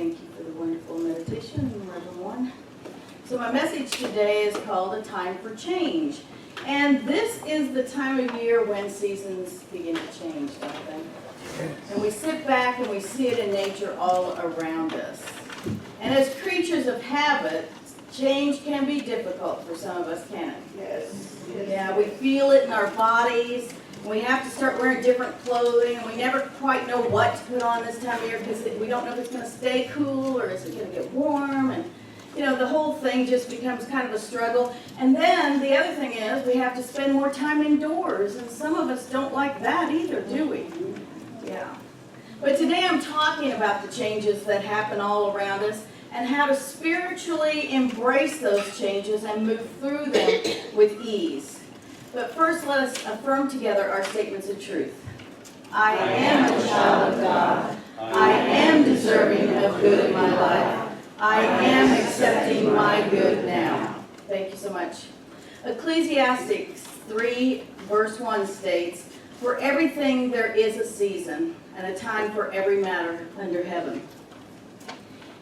Thank you for the wonderful meditation, Reverend One. So my message today is called A Time for Change. And this is the time of year when seasons begin to change, don't they? And we sit back and we see it in nature all around us. And as creatures of habit, change can be difficult for some of us, can't it? Yes. Yeah, we feel it in our bodies. We have to start wearing different clothing, and we never quite know what to put on this time of year because we don't know if it's going to stay cool or is it going to get warm, and the whole thing just becomes kind of a struggle. And then the other thing is we have to spend more time indoors, and some of us don't like that either, do we? Yeah. But today I'm talking about the changes that happen all around us and how to spiritually embrace those changes and move through them with ease. But first, let us affirm together our statements of truth. I am a child of God. I am deserving of good in my life. I am accepting my good now. Thank you so much. Ecclesiastes 3, verse 1 states, "For everything there is a season, and a time for every matter under heaven."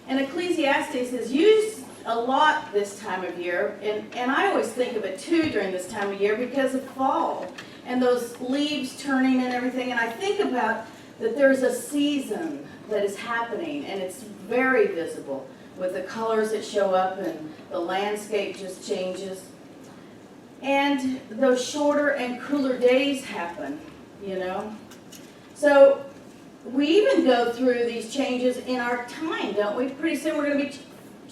And Ecclesiastes is used a lot this time of year, and I always think of it too during this time of year because of fall and those leaves turning and everything, and I think about that there's a season that is happening, and it's very visible with the colors that show up and the landscape just changes. And those shorter and cooler days happen, So we even go through these changes in our time, don't we? Pretty soon we're going to be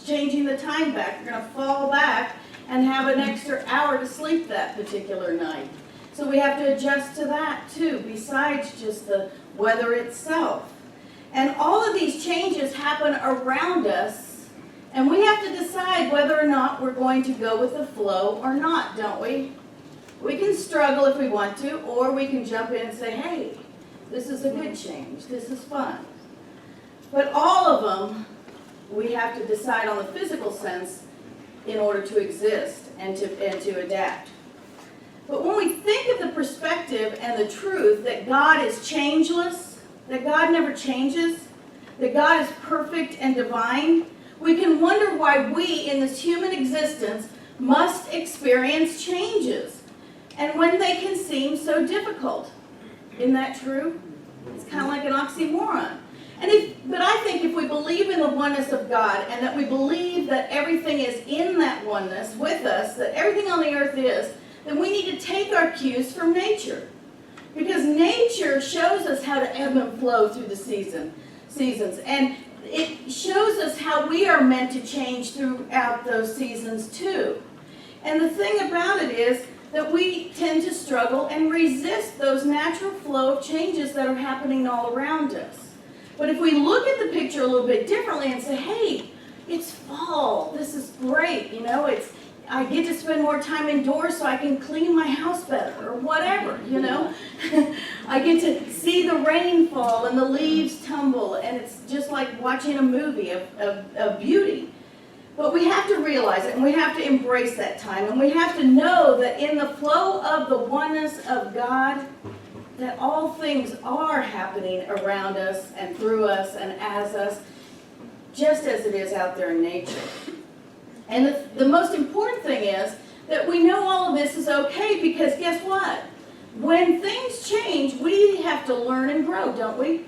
changing the time back. We're going to fall back and have an extra hour to sleep that particular night. So we have to adjust to that too, besides just the weather itself. And all of these changes happen around us, and we have to decide whether or not we're going to go with the flow or not, don't we? We can struggle if we want to, or we can jump in and say, hey, this is a good change, this is fun. But all of them, we have to decide on the physical sense in order to exist and to adapt. But when we think of the perspective and the truth that God is changeless, that God never changes, that God is perfect and divine, we can wonder why we in this human existence must experience changes, and when they can seem so difficult. Isn't that true? It's kind of like an oxymoron. But I think if we believe in the oneness of God and that we believe that everything is in that oneness with us, that everything on the earth is, then we need to take our cues from nature. Because nature shows us how to ebb and flow through the seasons. And it shows us how we are meant to change throughout those seasons too. And the thing about it is that we tend to struggle and resist those natural flow of changes that are happening all around us. But if we look at the picture a little bit differently and say, hey, it's fall, this is great, I get to spend more time indoors so I can clean my house better or whatever, I get to see the rain fall and the leaves tumble, and it's just like watching a movie of beauty. But we have to realize it, and we have to embrace that time, and we have to know that in the flow of the oneness of God, that all things are happening around us and through us and as us, just as it is out there in nature. And the most important thing is that we know all of this is okay, because guess what? When things change, we have to learn and grow, don't we?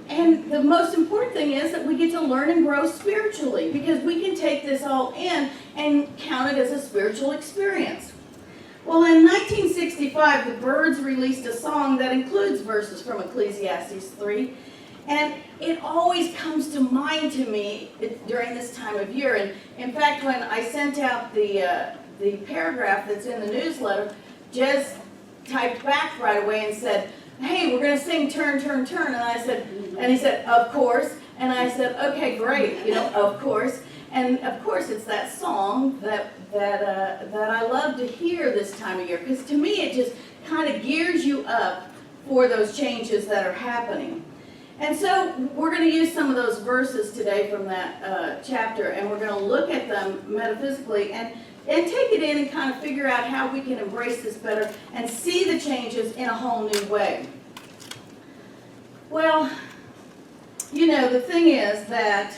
And the most important thing is that we get to learn and grow spiritually, because we can take this all in and count it as a spiritual experience. Well, in 1965, the Byrds released a song that includes verses from Ecclesiastes 3, and it always comes to mind to me during this time of year. And in fact, when I sent out the paragraph that's in the newsletter, Jez typed back right away and said, hey, we're going to sing Turn, Turn, Turn. And he said, of course. And I said, okay, great, of course. And of course, it's that song that I love to hear this time of year, because to me it just kind of gears you up for those changes that are happening. And so we're going to use some of those verses today from that chapter, and we're going to look at them metaphysically and take it in and kind of figure out how we can embrace this better and see the changes in a whole new way. Well, the thing is that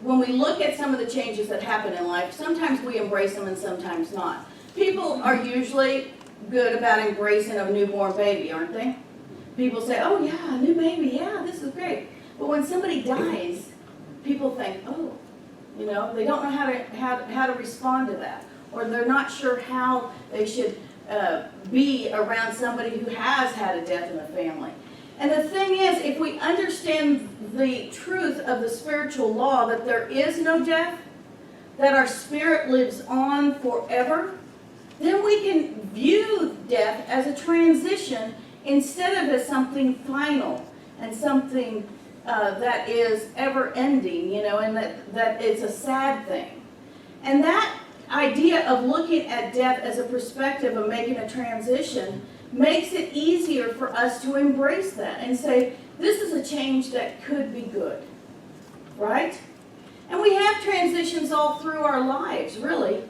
when we look at some of the changes that happen in life, sometimes we embrace them and sometimes not. People are usually good about embracing a newborn baby, aren't they? People say, oh yeah, a new baby, yeah, this is great. But when somebody dies, people think, oh, you know, they don't know how to respond to that. Or they're not sure how they should be around somebody who has had a death in the family. And the thing is, if we understand the truth of the spiritual law that there is no death, that our spirit lives on forever, then we can view death as a transition instead of as something final and something that is ever-ending, you know, and that it's a sad thing. And that idea of looking at death as a perspective of making a transition makes it easier for us to embrace that and say, this is a change that could be good, right? And we have transitions all through our lives, really.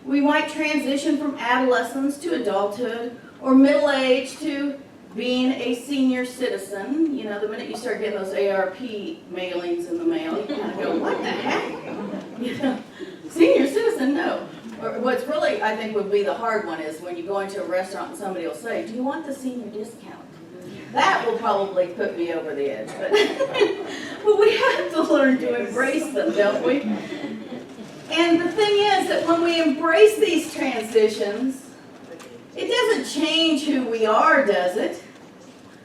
We might transition from adolescence to adulthood, or middle age to being a senior citizen. You know, the minute you start getting those ARP mailings in the mail, you kind of go, what the heck? You know, senior citizen, no. Or what's really, I think, would be the hard one is when you go into a restaurant and somebody will say, do you want the senior discount? That will probably put me over the edge. But, but we have to learn to embrace them, don't we? And the thing is that when we embrace these transitions, it doesn't change who we are, does it?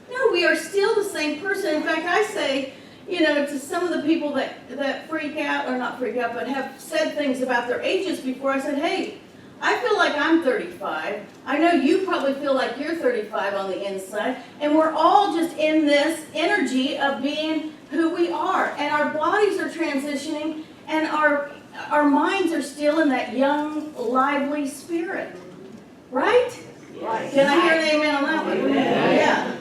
No, we are still the same person. In fact, I say, you know, to some of the people that freak out, or not freak out, but have said things about their ages before, I said, hey, I feel like I'm 35. I know you probably feel like you're 35 on the inside, and we're all just in this energy of being who we are. And our bodies are transitioning, and our minds are still in that young, lively spirit. Right? Right. Can I hear an amen on that one? Yeah.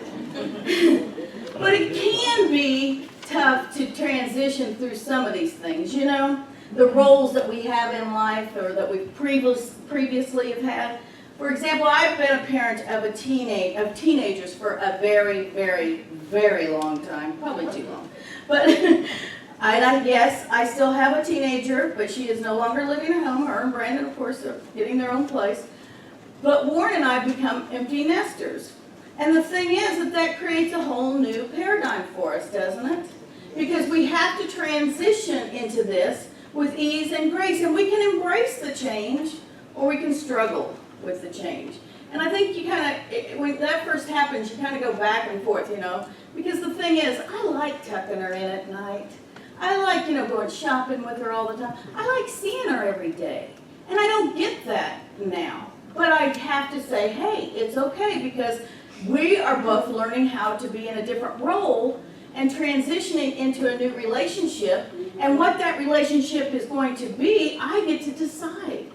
But it can be tough to transition through some of these things, you know, the roles that we have in life or that we previously have had. For example, I've been a parent of teenagers for a very, very, very long time, probably too long. But yes, I still have a teenager, but she is no longer living at home. Her and Brandon, of course, are getting their own place. But Warren and I have become empty nesters. And the thing is that creates a whole new paradigm for us, doesn't it? Because we have to transition into this with ease and grace. And we can embrace the change, or we can struggle with the change. And I think you kind of, when that first happens, you kind of go back and forth, you know. Because the thing is, I like tucking her in at night. I like, you know, going shopping with her all the time. I like seeing her every day. And I don't get that now. But I have to say, hey, it's okay, because we are both learning how to be in a different role and transitioning into a new relationship. And what that relationship is going to be, I get to decide.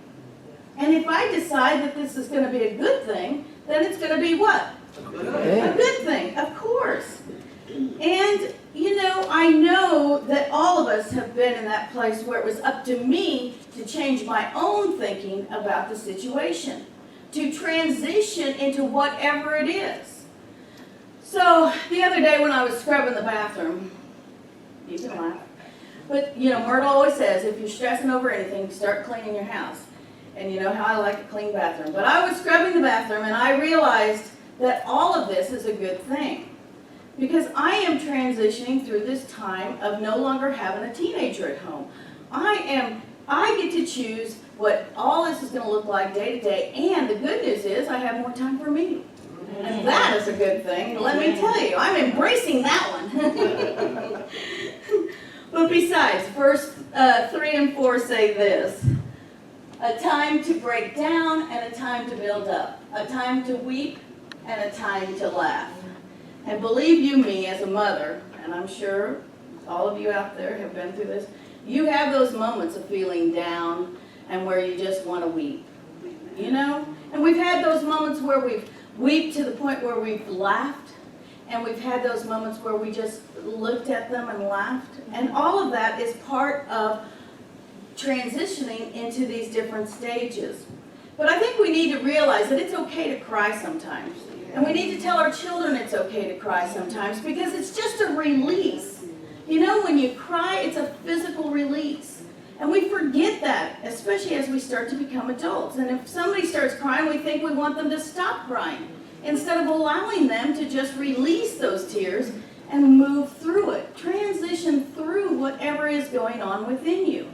And if I decide that this is going to be a good thing, then it's going to be what? A good thing, of course. And, you know, I know that all of us have been in that place where it was up to me to change my own thinking about the situation, to transition into whatever it is. So, the other day when I was scrubbing the bathroom, you can laugh, but, you know, Myrtle always says, if you're stressing over anything, start cleaning your house. And you know how I like a clean bathroom. But I was scrubbing the bathroom, and I realized that all of this is a good thing. Because I am transitioning through this time of no longer having a teenager at home. I get to choose what all this is going to look like day to day, and the good news is I have more time for me. And that is a good thing, let me tell you. I'm embracing that one. But besides, verse 3 and 4 say this: a time to break down and a time to build up, a time to weep and a time to laugh. And believe you me, as a mother, and I'm sure all of you out there have been through this, you have those moments of feeling down and where you just want to weep, you know? And we've had those moments where we've wept to the point where we've laughed, and we've had those moments where we just looked at them and laughed. And all of that is part of transitioning into these different stages. But I think we need to realize that it's okay to cry sometimes. And we need to tell our children it's okay to cry sometimes, because it's just a release. You know, when you cry, it's a physical release. especially as we start to become adults. And if somebody starts crying, we think we want them to stop crying, instead of allowing them to just release those tears and move through it. Transition through whatever is going on within you.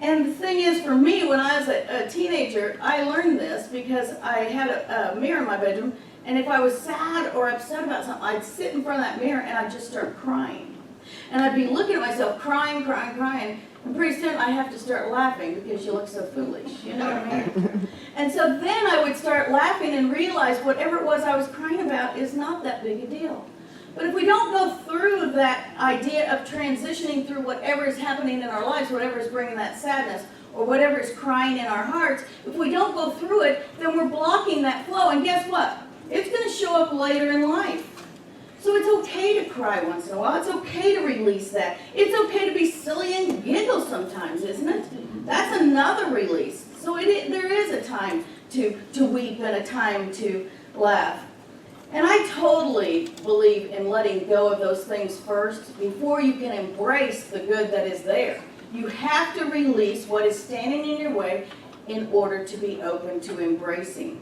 And the thing is, for me, when I was a teenager, I learned this because I had a mirror in my bedroom, and if I was sad or upset about something, I'd sit in front of that mirror and I'd just start crying. And I'd be looking at myself, crying, and pretty soon I have to start laughing because you look so foolish, you know what I mean? And so then I would start laughing and realize whatever it was I was crying about is not that big a deal. But if we don't go through that idea of transitioning through whatever is happening in our lives, whatever is bringing that sadness, or whatever is crying in our hearts, if we don't go through it, then we're blocking that flow. And guess what? It's going to show up later in life. So it's okay to cry once in a while. It's okay to release that. It's okay to be silly and giggle sometimes, isn't it? That's another release. So there is a time to weep and a time to laugh. And I totally believe in letting go of those things first before you can embrace the good that is there. You have to release what is standing in your way in order to be open to embracing.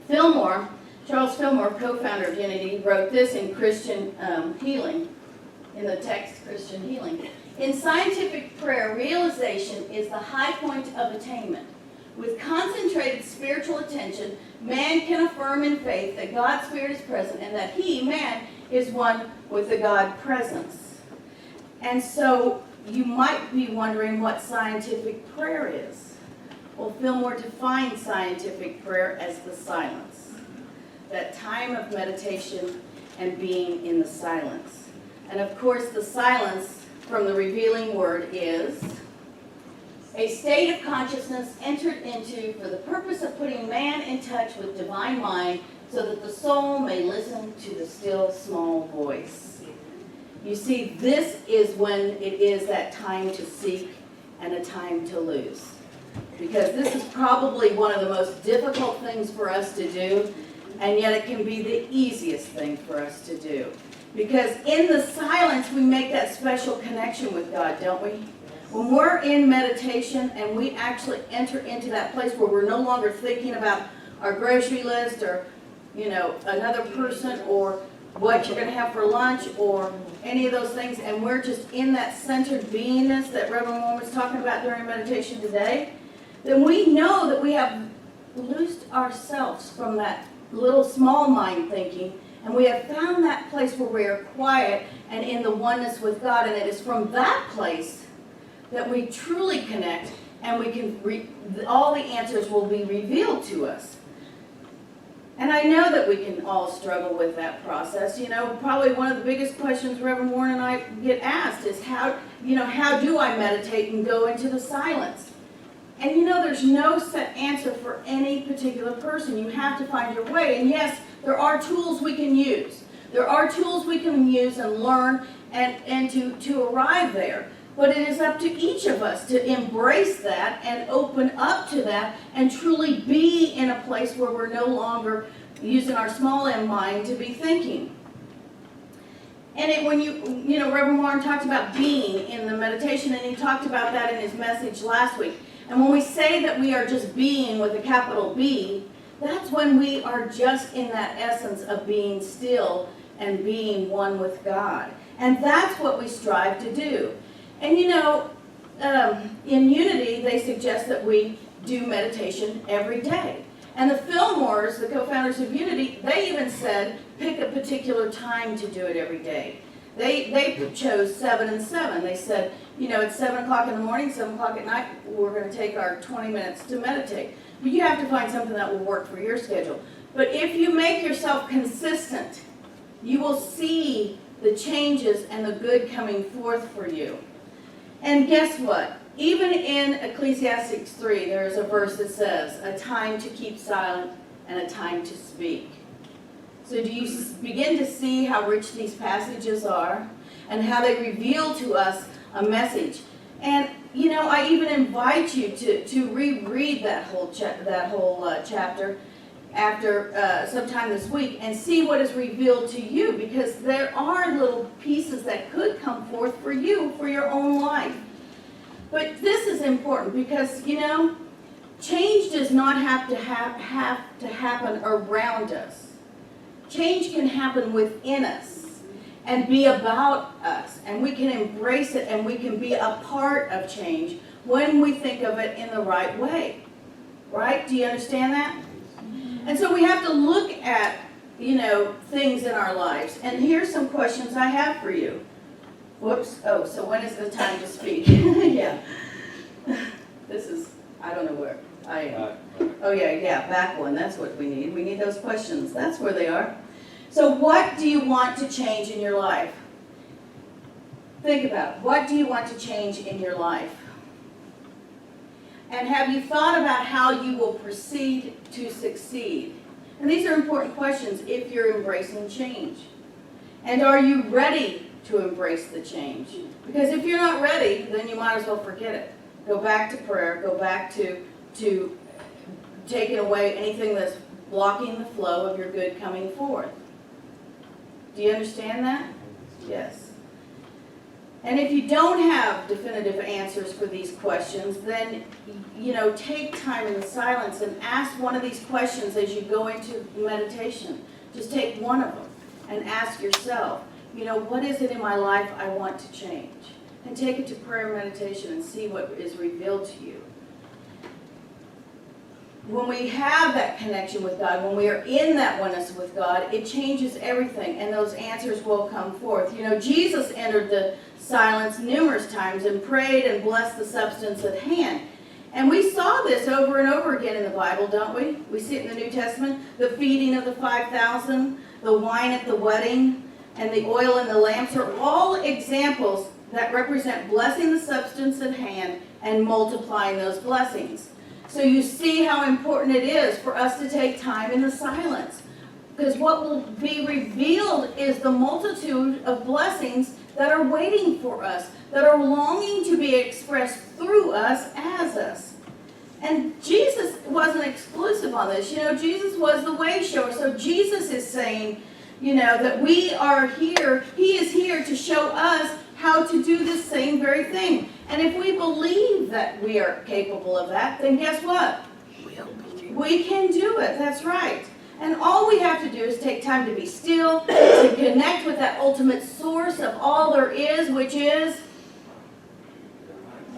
Charles Fillmore, co-founder of Unity, wrote this in Christian Healing, in the text Christian Healing. In scientific prayer, realization is the high point of attainment. With concentrated spiritual attention, man can affirm in faith that God's Spirit is present and that he, man, is one with the God presence. And so you might be wondering what scientific prayer is. Well, Fillmore defines scientific prayer as the silence, that time of meditation and being in the silence. And of course, the silence from the revealing word is a state of consciousness entered into for the purpose of putting man in touch with divine mind so that the soul may listen to the still small voice. You see, this is when it is that time to seek and a time to lose. Because this is probably one of the most difficult things for us to do, and yet it can be the easiest thing for us to do. Because in the silence, we make that special connection with God, don't we? When we're in meditation and we actually enter into that place where we're no longer thinking about our grocery list or, another person or what you're going to have for lunch or any of those things, and we're just in that centered beingness that Reverend Warren was talking about during meditation today, then we know that we have loosed ourselves from that little small mind thinking, and we have found that place where we are quiet and in the oneness with God, and it is from that place that we truly connect, and we can all the answers will be revealed to us. And I know that we can all struggle with that process. Probably one of the biggest questions Reverend Warren and I get asked is how do I meditate and go into the silence? And there's no set answer for any particular person. You have to find your way. And yes, there are tools we can use. There are tools we can use and learn and to arrive there. But it is up to each of us to embrace that and open up to that and truly be in a place where we're no longer using our small M mind to be thinking. And when Reverend Warren talked about being in the meditation, and he talked about that in his message last week. And when we say that we are just being with a capital B, that's when we are just in that essence of being still and being one with God. And that's what we strive to do. And in Unity, they suggest that we do meditation every day. And the Fillmores, the co-founders of Unity, they even said pick a particular time to do it every day. They chose 7 and 7. They said, it's 7 o'clock in the morning, 7 o'clock at night, we're going to take our 20 minutes to meditate. But you have to find something that will work for your schedule. But if you make yourself consistent, you will see the changes and the good coming forth for you. And guess what? Even in Ecclesiastes 3, there is a verse that says, a time to keep silent and a time to speak. So do you begin to see how rich these passages are and how they reveal to us a message? And, I even invite you to reread that whole chapter after sometime this week and see what is revealed to you, because there are little pieces that could come forth for you for your own life. But this is important because, change does not have to happen around us. Change can happen within us and be about us. And we can embrace it and we can be a part of change when we think of it in the right way. Right? Do you understand that? And so we have to look at, things in our lives. And here's some questions I have for you. Whoops. Oh, so when is the time to speak? Yeah. This is, I don't know where I am. Oh, yeah, back one. That's what we need. We need those questions. That's where they are. So what do you want to change in your life? Think about it. What do you want to change in your life? And have you thought about how you will proceed to succeed? And these are important questions if you're embracing change. And are you ready to embrace the change? Because if you're not ready, then you might as well forget it. Go back to prayer. Go back to taking away anything that's blocking the flow of your good coming forth. Do you understand that? Yes. And if you don't have definitive answers for these questions, then, take time in the silence and ask one of these questions as you go into meditation. Just take one of them and ask yourself, what is it in my life I want to change? And take it to prayer and meditation and see what is revealed to you. When we have that connection with God, when we are in that oneness with God, it changes everything, and those answers will come forth. Jesus entered the silence numerous times and prayed and blessed the substance at hand. And we saw this over and over again in the Bible, don't we? We see it in the New Testament, the feeding of the 5,000, the wine at the wedding, and the oil in the lamps are all examples that represent blessing the substance at hand and multiplying those blessings. So you see how important it is for us to take time in the silence. Because what will be revealed is the multitude of blessings that are waiting for us, that are longing to be expressed through us as us. And Jesus wasn't exclusive on this. Jesus was the way shower. So Jesus is saying, that we are here. He is here to show us how to do this same very thing. And if we believe that we are capable of that, then guess what? We can do it. That's right. And all we have to do is take time to be still, to connect with that ultimate source of all there is, which is,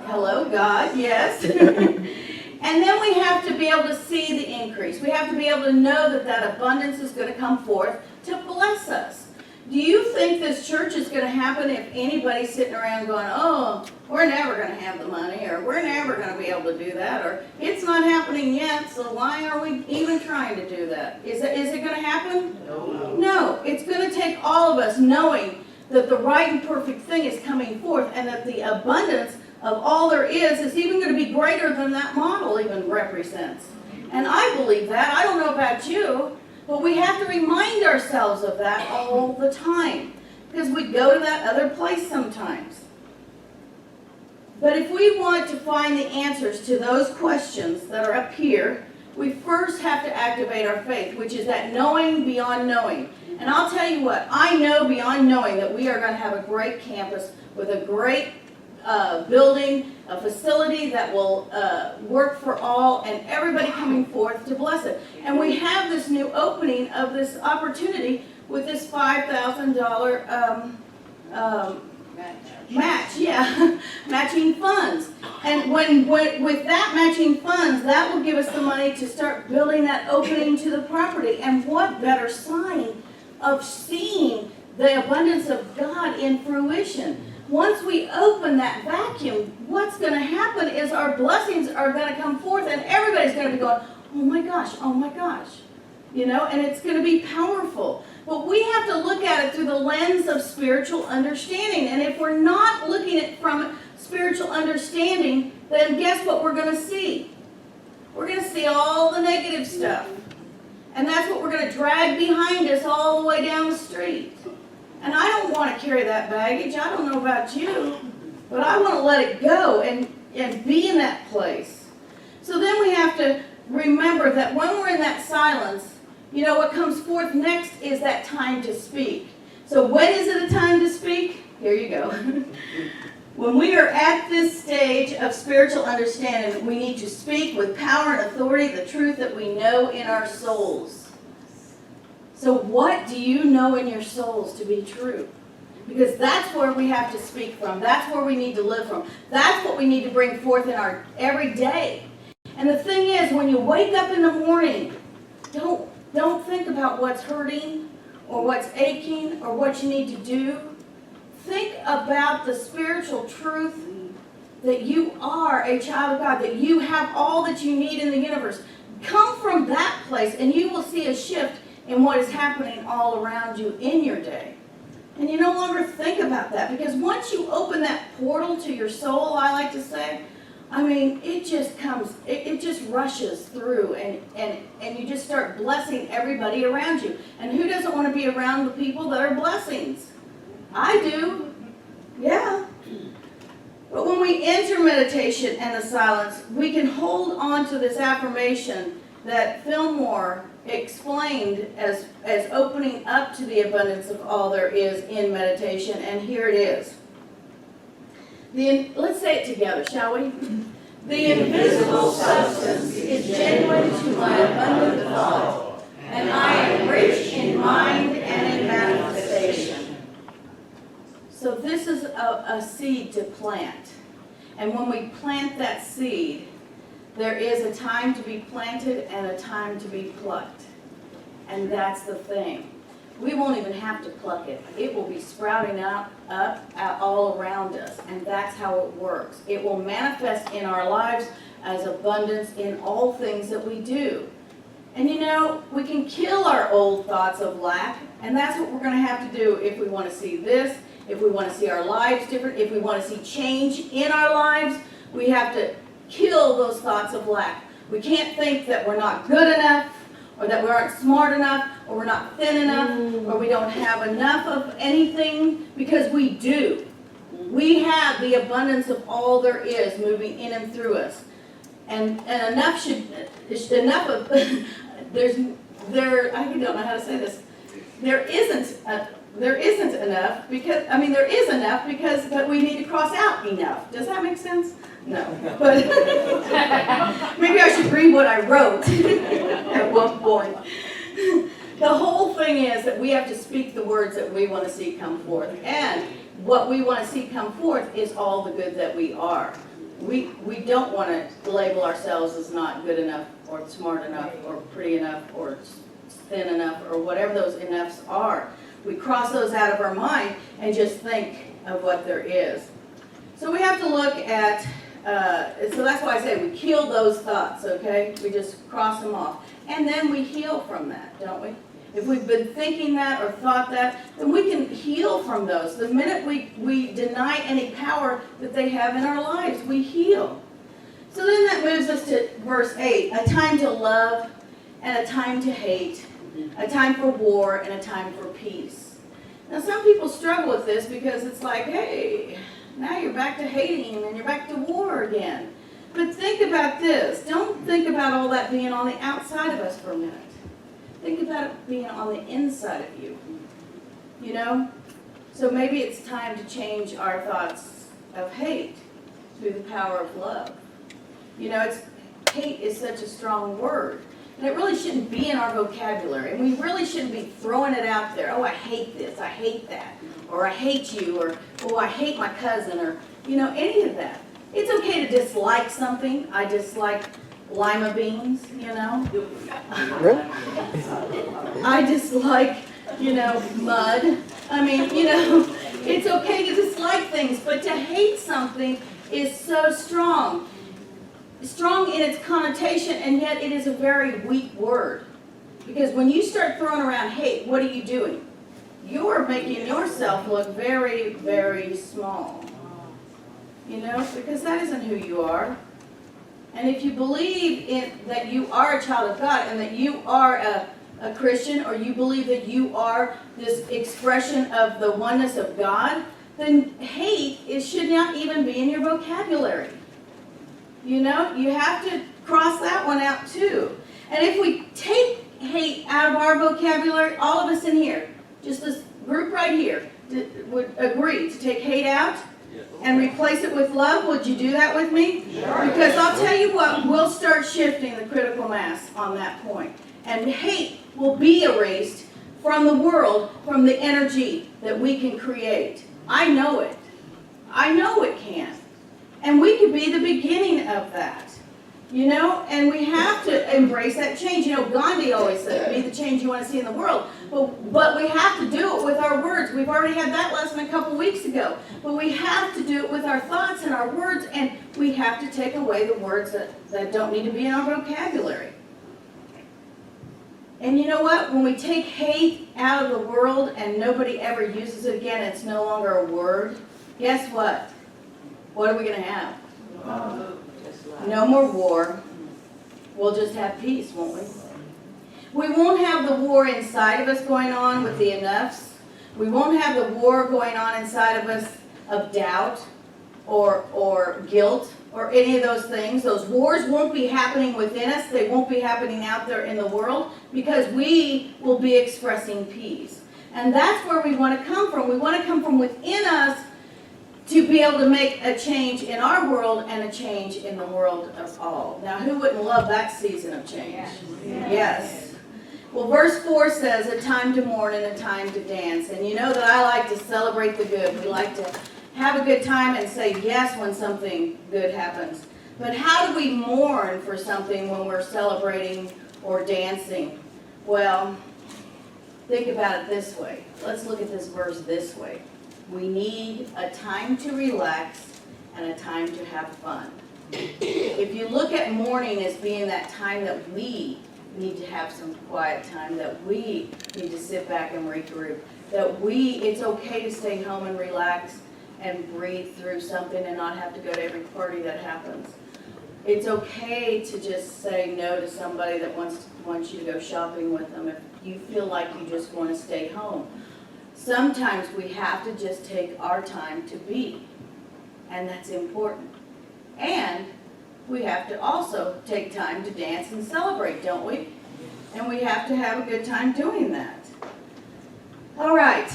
hello, God, yes. And then we have to be able to see the increase. We have to be able to know that that abundance is going to come forth to bless us. Do you think this church is going to happen if anybody's sitting around going, oh, we're never going to have the money, or we're never going to be able to do that, or it's not happening yet, so why are we even trying to do that? Is it going to happen? No. It's going to take all of us knowing that the right and perfect thing is coming forth, and that the abundance of all there is even going to be greater than that model even represents. And I believe that. I don't know about you. But we have to remind ourselves of that all the time, because we go to that other place sometimes. But if we want to find the answers to those questions that are up here, we first have to activate our faith, which is that knowing beyond knowing. And I'll tell you what, I know beyond knowing that we are going to have a great campus with a great building, a facility that will work for all, and everybody coming forth to bless it. And we have this new opening of this opportunity with this $5,000 match, matching funds. And with that matching funds, that will give us the money to start building that opening to the property. And what better sign of seeing the abundance of God in fruition? Once we open that vacuum, what's going to happen is our blessings are going to come forth, and everybody's going to be going, oh my gosh, and it's going to be powerful. But we have to look at it through the lens of spiritual understanding. And if we're not looking at it from spiritual understanding, then guess what we're going to see? We're going to see all the negative stuff. And that's what we're going to drag behind us all the way down the street. And I don't want to carry that baggage. I don't know about you, but I want to let it go and be in that place. So then we have to remember that when we're in that silence, what comes forth next is that time to speak. So when is it a time to speak? Here you go. When we are at this stage of spiritual understanding, we need to speak with power and authority the truth that we know in our souls. So what do you know in your souls to be true? Because that's where we have to speak from. That's where we need to live from. That's what we need to bring forth in our every day. And the thing is, when you wake up in the morning, don't think about what's hurting or what's aching or what you need to do. Think about the spiritual truth that you are a child of God, that you have all that you need in the universe. Come from that place and you will see a shift in what is happening all around you in your day. And you no longer think about that, because once you open that portal to your soul, I like to say, I mean, it just comes, it just rushes through, and you just start blessing everybody around you. And who doesn't want to be around the people that are blessings? I do. Yeah. But when we enter meditation and the silence, we can hold on to this affirmation that Fillmore explained as opening up to the abundance of all there is in meditation. And here it is. Let's say it together, shall we? The invisible substance is genuine to my abundant thought, and I am rich in mind and in manifestation. So this is a seed to plant. And when we plant that seed, there is a time to be planted and a time to be plucked. And that's the thing. We won't even have to pluck it. It will be sprouting up all around us. And that's how it works. It will manifest in our lives as abundance in all things that we do. And you know, we can kill our old thoughts of lack. And that's what we're going to have to do if we want to see this, if we want to see our lives different, if we want to see change in our lives. We have to kill those thoughts of lack. We can't think that we're not good enough, or that we aren't smart enough, or we're not thin enough, or we don't have enough of anything, because we do. We have the abundance of all there is moving in and through us. And enough enough of, I don't know how to say this. There isn't enough because, there is enough because, but we need to cross out enough. Does that make sense? No. But maybe I should read what I wrote at one point. The whole thing is that we have to speak the words that we want to see come forth. And what we want to see come forth is all the good that we are. We don't want to label ourselves as not good enough or smart enough or pretty enough or thin enough or whatever those enoughs are. We cross those out of our mind and just think of what there is. So we have to look at, so that's why I say we kill those thoughts, okay? We just cross them off. And then we heal from that, don't we? If we've been thinking that or thought that, then we can heal from those. The minute we deny any power that they have in our lives, we heal. So then that moves us to verse 8, a time to love and a time to hate, a time for war and a time for peace. Now some people struggle with this because it's like, hey, now you're back to hating and you're back to war again. But think about this. Don't think about all that being on the outside of us for a minute. Think about it being on the inside of you. You know? So maybe it's time to change our thoughts of hate through the power of love. You know, hate is such a strong word. And it really shouldn't be in our vocabulary. And we really shouldn't be throwing it out there. Oh, I hate this. I hate that. Or I hate you. Or, oh, I hate my cousin. Or, you know, any of that. It's okay to dislike something. I dislike lima beans, you know. I dislike, you know, mud. I mean, you know, it's okay to dislike things. But to hate something is so strong. Strong in its connotation, and yet it is a very weak word. Because when you start throwing around hate, what are you doing? You are making yourself look very, very small. You know, because that isn't who you are. And if you believe that you are a child of God and that you are a Christian, or you believe that you are this expression of the oneness of God, then hate should not even be in your vocabulary. You know, you have to cross that one out too. And if we take hate out of our vocabulary, all of us in here, just this group right here, would agree to take hate out, and replace it with love, would you do that with me? Because I'll tell you what, we'll start shifting the critical mass on that point. And hate will be erased from the world, from the energy that we can create. I know it. I know it can. And we could be the beginning of that. You know, and we have to embrace that change. You know, Gandhi always said, be the change you want to see in the world. But we have to do it with our words. We've already had that lesson a couple weeks ago. But we have to do it with our thoughts and our words, and we have to take away the words that don't need to be in our vocabulary. And you know what? When we take hate out of the world and nobody ever uses it again, it's no longer a word, guess what? What are we going to have? No more war. We'll just have peace, won't we? We won't have the war inside of us going on with the enoughs. We won't have the war going on inside of us of doubt or guilt or any of those things. Those wars won't be happening within us. They won't be happening out there in the world because we will be expressing peace. And that's where we want to come from. We want to come from within us to be able to make a change in our world and a change in the world of all. Now, who wouldn't love that season of change? Yes. Well, verse 4 says, a time to mourn and a time to dance. And you know that I like to celebrate the good. We like to have a good time and say yes when something good happens. But how do we mourn for something when we're celebrating or dancing? Well, think about it this way. Let's look at this verse this way. We need a time to relax and a time to have fun. If you look at mourning as being that time that we need to have some quiet time, that we need to sit back and regroup, that it's okay to stay home and relax and breathe through something and not have to go to every party that happens. It's okay to just say no to somebody that wants you to go shopping with them if you feel like you just want to stay home. Sometimes we have to just take our time to be, and that's important. And we have to also take time to dance and celebrate, don't we? And we have to have a good time doing that. All right.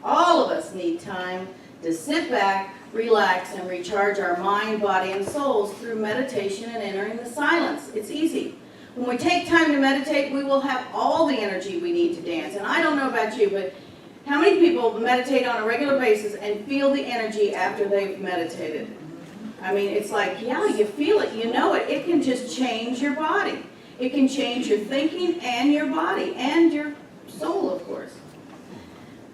All of us need time to sit back, relax, and recharge our mind, body, and souls through meditation and entering the silence. It's easy. When we take time to meditate, we will have all the energy we need to dance. And I don't know about you, but how many people meditate on a regular basis and feel the energy after they've meditated? I mean, it's like, yeah, you feel it, you know it. It can just change your body. It can change your thinking and your body and your soul, of course.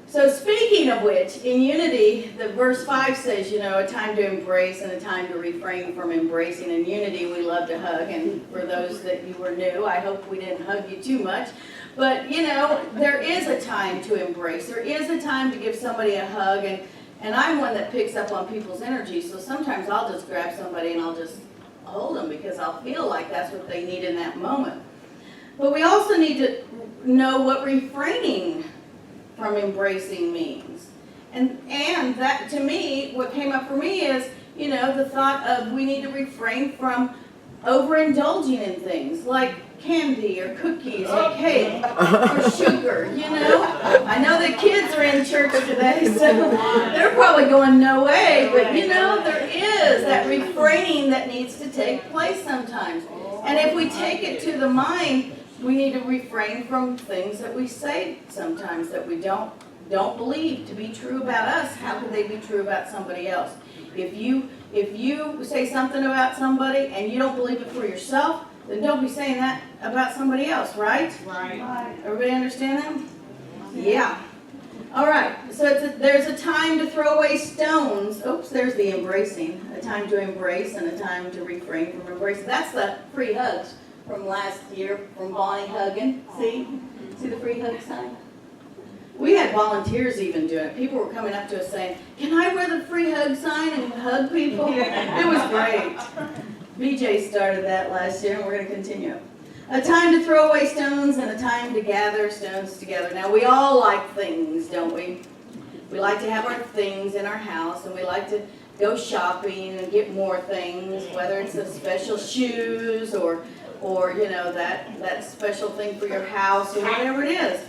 So speaking of which, in unity, the verse 5 says, you know, a time to embrace and a time to refrain from embracing. In unity, we love to hug. And for those that you were new, I hope we didn't hug you too much. But, you know, there is a time to embrace. There is a time to give somebody a hug. And I'm one that picks up on people's energy. So sometimes I'll just grab somebody and I'll just hold them because I'll feel like that's what they need in that moment. But we also need to know what refraining from embracing means. And that, to me, what came up for me is, you know, the thought of we need to refrain from overindulging in things like candy or cookies or cake or sugar, you know. I know the kids are in church today, so they're probably going, no way, but you know, there is that refraining that needs to take place sometimes. And if we take it to the mind, we need to refrain from things that we say sometimes that we don't believe to be true about us. How could they be true about somebody else? If you say something about somebody and you don't believe it for yourself, then don't be saying that about somebody else, right? Right. Everybody understand that? Yeah. All right. So there's a time to throw away stones. Oops, there's the embracing. A time to embrace and a time to refrain from embracing. That's the free hugs from last year from Bonnie hugging. See the free hug sign? We had volunteers even doing it. People were coming up to us saying, can I wear the free hug sign and hug people? It was great. BJ started that last year and we're going to continue. A time to throw away stones and a time to gather stones together. Now we all like things, don't we? We like to have our things in our house and we like to go shopping and get more things, whether it's a special shoes or you know, that special thing for your house or whatever it is.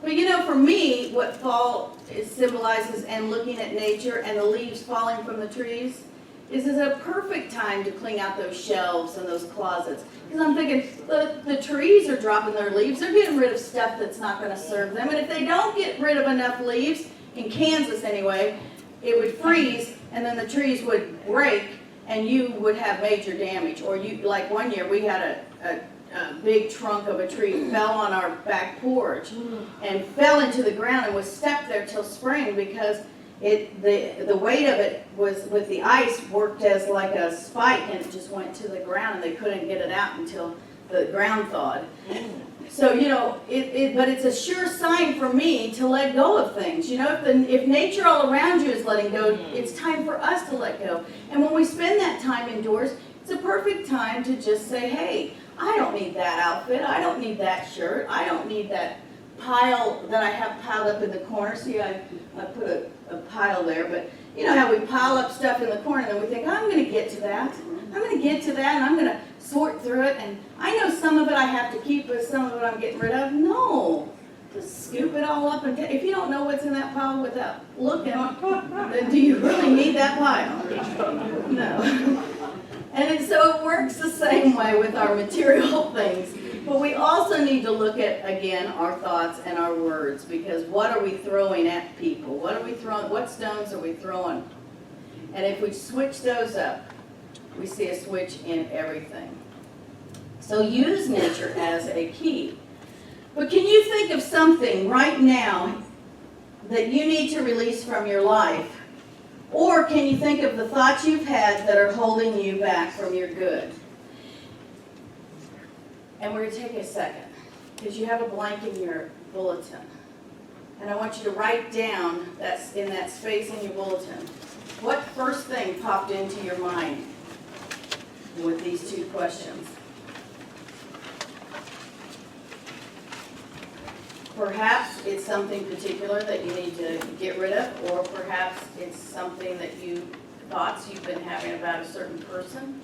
But you know, for me, what fall symbolizes and looking at nature and the leaves falling from the trees is a perfect time to clean out those shelves and those closets. Because I'm thinking, the trees are dropping their leaves. They're getting rid of stuff that's not going to serve them. And if they don't get rid of enough leaves, in Kansas anyway, it would freeze and then the trees would break and you would have major damage. Or you, like one year we had a big trunk of a tree fell on our back porch and fell into the ground and was stuck there till spring because the weight of it was with the ice worked as like a spike and it just went to the ground and they couldn't get it out until the ground thawed. So, you know, but it's a sure sign for me to let go of things. You know, if nature all around you is letting go, it's time for us to let go. And when we spend that time indoors, it's a perfect time to just say, hey, I don't need that outfit. I don't need that shirt. I don't need that pile that I have piled up in the corner. See, I put a pile there, but you know how we pile up stuff in the corner and then we think, oh, I'm going to get to that. I'm going to get to that and I'm going to sort through it. And I know some of it I have to keep, but some of it I'm getting rid of. No. Just scoop it all up and if you don't know what's in that pile without looking, then do you really need that pile? No. And so it works the same way with our material things. But we also need to look at, again, our thoughts and our words, because what are we throwing at people? What are we throwing? What stones are we throwing? And if we switch those up, we see a switch in everything. So use nature as a key. But can you think of something right now that you need to release from your life? Or can you think of the thoughts you've had that are holding you back from your good? And we're going to take a second, because you have a blank in your bulletin. And I want you to write down, that's in that space in your bulletin, what first thing popped into your mind with these two questions. Perhaps it's something particular that you need to get rid of, or perhaps it's something that thoughts you've been having about a certain person.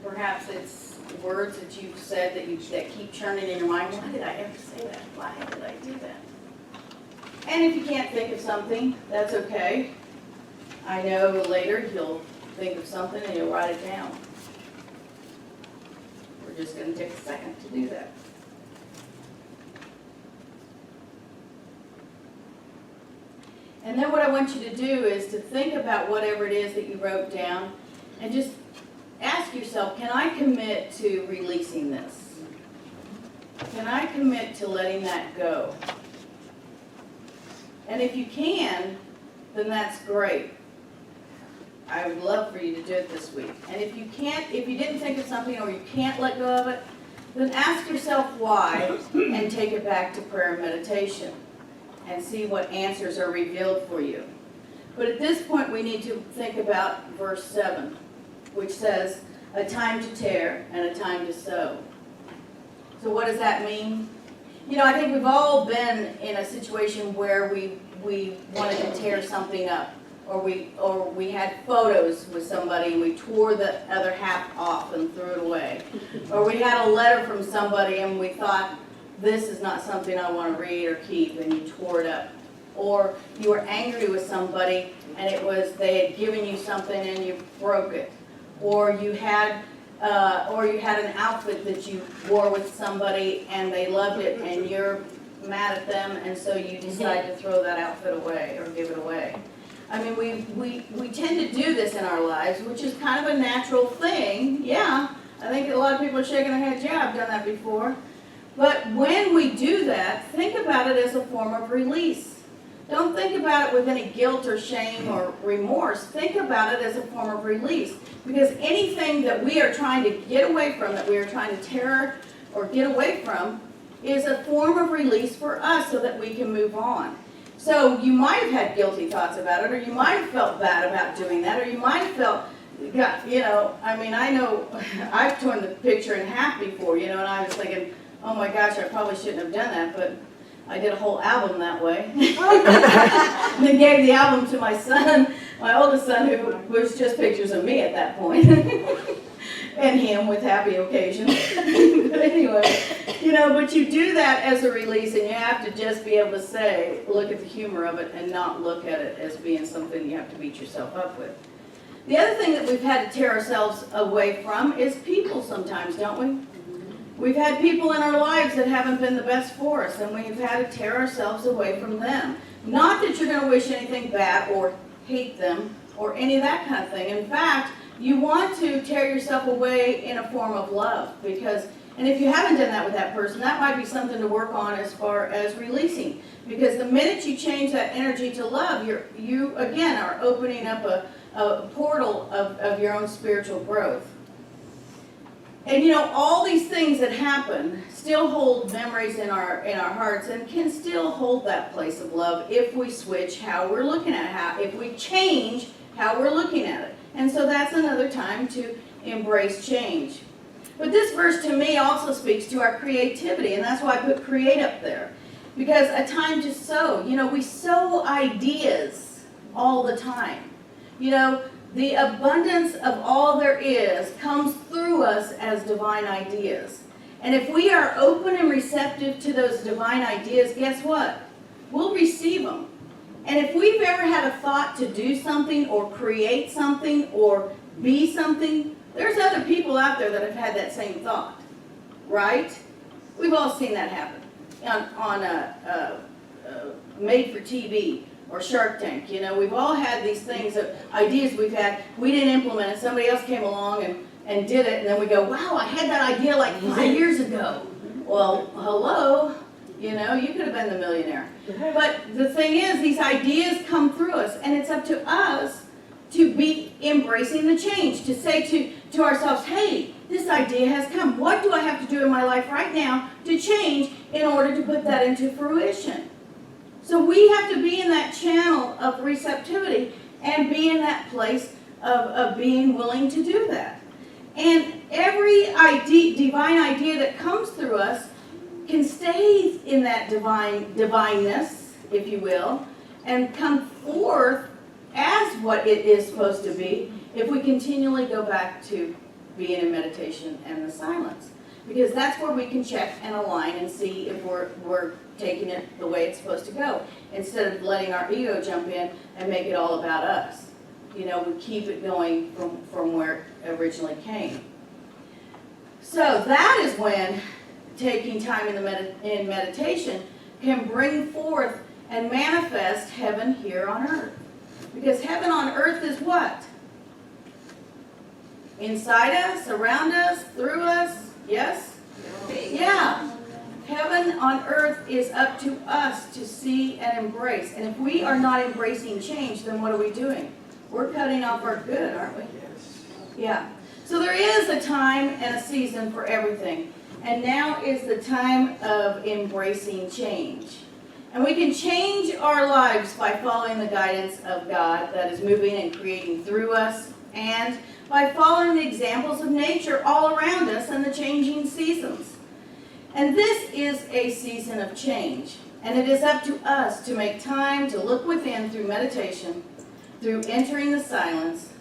Perhaps it's words that you've said that keep churning in your mind. Why did I ever say that? Why did I do that? And if you can't think of something, that's okay. I know later you'll think of something and you'll write it down. We're just going to take a second to do that. And then what I want you to do is to think about whatever it is that you wrote down and just ask yourself, can I commit to releasing this? Can I commit to letting that go? And if you can, then that's great. I would love for you to do it this week. And if you can't, if you didn't think of something or you can't let go of it, then ask yourself why and take it back to prayer and meditation and see what answers are revealed for you. But at this point, we need to think about verse 7, which says, a time to tear and a time to sow. So what does that mean? You know, I think we've all been in a situation where we wanted to tear something up, or we had photos with somebody and we tore the other half off and threw it away. Or we had a letter from somebody and we thought, this is not something I want to read or keep, and you tore it up. Or you were angry with somebody and they had given you something and you broke it. Or you had an outfit that you wore with somebody and they loved it and you're mad at them, and so you decide to throw that outfit away or give it away. I mean, we tend to do this in our lives, which is kind of a natural thing. Yeah, I think a lot of people are shaking their heads, yeah, I've done that before. But when we do that, think about it as a form of release. Don't think about it with any guilt or shame or remorse. Think about it as a form of release. Because anything that we are trying to get away from, that we are trying to tear or get away from, is a form of release for us so that we can move on. So you might have had guilty thoughts about it, or you might have felt bad about doing that, or you might have felt, you know, I mean, I know I've torn the picture in half before, you know, and I was thinking, oh my gosh, I probably shouldn't have done that, but I did a whole album that way. And then gave the album to my son, my oldest son, who was just pictures of me at that point. and him with happy occasions. But anyway, but you do that as a release, and you have to just be able to say, look at the humor of it and not look at it as being something you have to beat yourself up with. The other thing that we've had to tear ourselves away from is people sometimes, don't we? We've had people in our lives that haven't been the best for us, and we've had to tear ourselves away from them. Not that you're going to wish anything bad or hate them or any of that kind of thing. In fact, you want to tear yourself away in a form of love, and if you haven't done that with that person, that might be something to work on as far as releasing. Because the minute you change that energy to love, you again are opening up a portal of your own spiritual growth. And all these things that happen still hold memories in our hearts and can still hold that place of love if we switch how we're looking at it, if we change how we're looking at it. And so that's another time to embrace change. But this verse to me also speaks to our creativity, and that's why I put create up there. Because a time to sow. We sow ideas all the time. The abundance of all there is comes through us as divine ideas. And if we are open and receptive to those divine ideas, guess what? We'll receive them. And if we've ever had a thought to do something or create something or be something, there's other people out there that have had that same thought, right? We've all seen that happen on Made for TV. Or Shark Tank, we've all had these things, ideas we've had, we didn't implement it, somebody else came along and did it, and then we go, wow, I had that idea like 5 years ago. Well, hello, you could have been the millionaire. But the thing is, these ideas come through us, and it's up to us to be embracing the change, to say to ourselves, hey, this idea has come. What do I have to do in my life right now to change in order to put that into fruition? So we have to be in that channel of receptivity and be in that place of being willing to do that. And every divine idea that comes through us can stay in that divineness, if you will, and come forth as what it is supposed to be if we continually go back to being in meditation and the silence. Because that's where we can check and align and see if we're taking it the way it's supposed to go. Instead of letting our ego jump in and make it all about us. We keep it going from where it originally came. So that is when taking time in meditation can bring forth and manifest heaven here on earth. Because heaven on earth is what? Inside us, around us, through us. Yes? Yeah. Heaven on earth is up to us to see and embrace. And if we are not embracing change, then what are we doing? We're cutting off our good, aren't we? Yes. Yeah. So there is a time and a season for everything. And now is the time of embracing change. And we can change our lives by following the guidance of God that is moving and creating through us, and by following the examples of nature all around us and the changing seasons. And this is a season of change. And it is up to us to make time to look within through meditation, through entering the silence,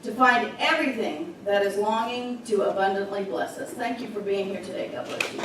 to find everything that is longing to abundantly bless us. Thank you for being here today. God bless you.